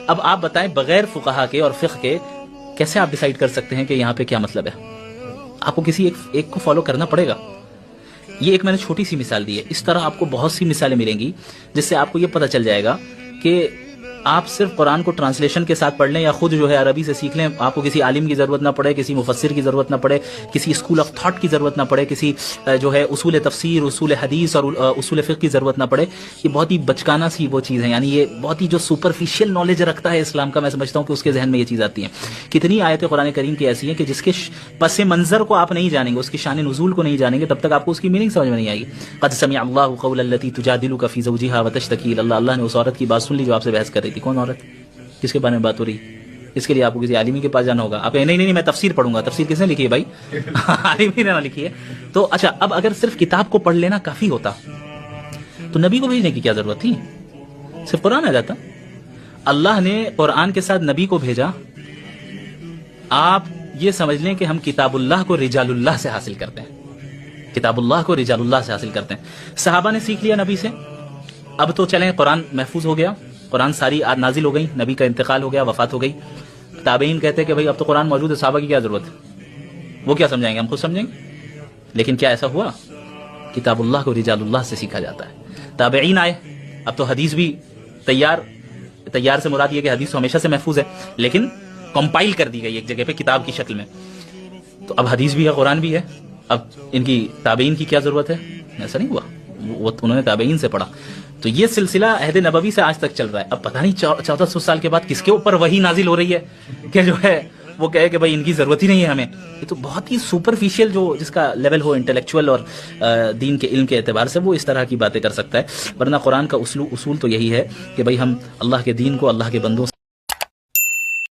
اب آپ بتائیں بغیر فقہا کے اور فقہ کے کیسے آپ ڈیسائیڈ کر سکتے ہیں کہ یہاں پہ کیا مطلب ہے؟ آپ کو کسی ایک کو فالو کرنا پڑے گا. یہ ایک میں نے چھوٹی سی مثال دی ہے، اس طرح آپ کو بہت سی مثالیں ملیں گی جس سے آپ کو یہ پتہ چل جائے گا کہ آپ صرف قرآن کو ٹرانسلیشن کے ساتھ پڑھ لیں یا خود جو ہے عربی سے سیکھ لیں، آپ کو کسی عالم کی ضرورت نہ پڑے، کسی مفسر کی ضرورت نہ پڑے، کسی اسکول آف تھاٹ کی ضرورت نہ پڑے، کسی جو ہے اصول تفسیر، اصول حدیث اور اصول فقہ کی ضرورت نہ پڑے. یہ بہت ہی بچکانہ سی وہ چیز ہے، یعنی یہ بہت ہی جو سپرفیشل نالج رکھتا ہے اسلام کا، میں سمجھتا ہوں کہ اس کے ذہن میں یہ چیز آتی ہیں. کتنی آیتیں قرآن کریم کی ایسی ہیں کہ جس کے پس منظر کو آپ نہیں جانیں گے، اس کی شان نزول کو نہیں جانیں گے، تب تک آپ کو اس کی میننگ سمجھ میں نہیں آئے گی. قد سمع اللہ قول التی تجادلک فی زوجها وتشتکی الی اللہ. اللہ نے اس عورت کی بات سن لی جو آپ سے بحث کر رہی تھی. کون عورت؟ کس کے بارے میں بات ہو رہی؟ اس کے لیے آپ کو کسی عالمی کے پاس جانا ہوگا. آپ نہیں میں تفسیر پڑھوں گا. تفسیر کس نے لکھی ہے بھائی؟ عالمی نے نہ لکھی ہے. تو اچھا، اب اگر صرف کتاب کو پڑھ لینا کافی ہوتا تو نبی کو بھیجنے کی کیا ضرورت تھی؟ صرف قرآن آ جاتا. اللہ نے قرآن کے ساتھ نبی کو بھیجا. آپ یہ سمجھ لیں کہ ہم کتاب اللہ کو رجال اللہ سے حاصل کرتے ہیں. کتاب اللہ کو رجال اللہ سے حاصل کرتے ہیں. صحابہ نے سیکھ لیا نبی سے. اب تو چلیں قرآن محفوظ ہو گیا، قرآن ساری نازل ہو گئی، نبی کا انتقال ہو گیا، وفات ہو گئی. تابعین کہتے ہیں کہ بھائی اب تو قرآن موجود ہے، صحابہ کی کیا ضرورت ہے؟ وہ کیا سمجھائیں گے؟ ہم خود سمجھیں گے. لیکن کیا ایسا ہوا؟ کتاب اللہ کو رجال اللہ سے سیکھا جاتا ہے. تابعین آئے، اب تو حدیث بھی تیار سے مراد یہ کہ حدیث تو ہمیشہ سے محفوظ ہے، لیکن کمپائل کر دی گئی ایک جگہ پہ کتاب کی شکل میں. تو اب حدیث بھی ہے، قرآن بھی ہے. اب ان کی تابعین کی کیا ضرورت ہے؟ ایسا نہیں ہوا، وہ انہوں نے تابعین سے پڑھا. تو یہ سلسلہ عہد نبوی سے آج تک چل رہا ہے. اب پتہ نہیں 1400 سال کے بعد کس کے اوپر وحی نازل ہو رہی ہے کہ جو ہے وہ کہے کہ بھائی ان کی ضرورت ہی نہیں ہے ہمیں. یہ تو بہت ہی سپرفیشل جو جس کا لیول ہو انٹلیکچوئل اور دین کے علم کے اعتبار سے، وہ اس طرح کی باتیں کر سکتا ہے. ورنہ قرآن کا اصول تو یہی ہے کہ بھائی ہم اللہ کے دین کو اللہ کے بندوں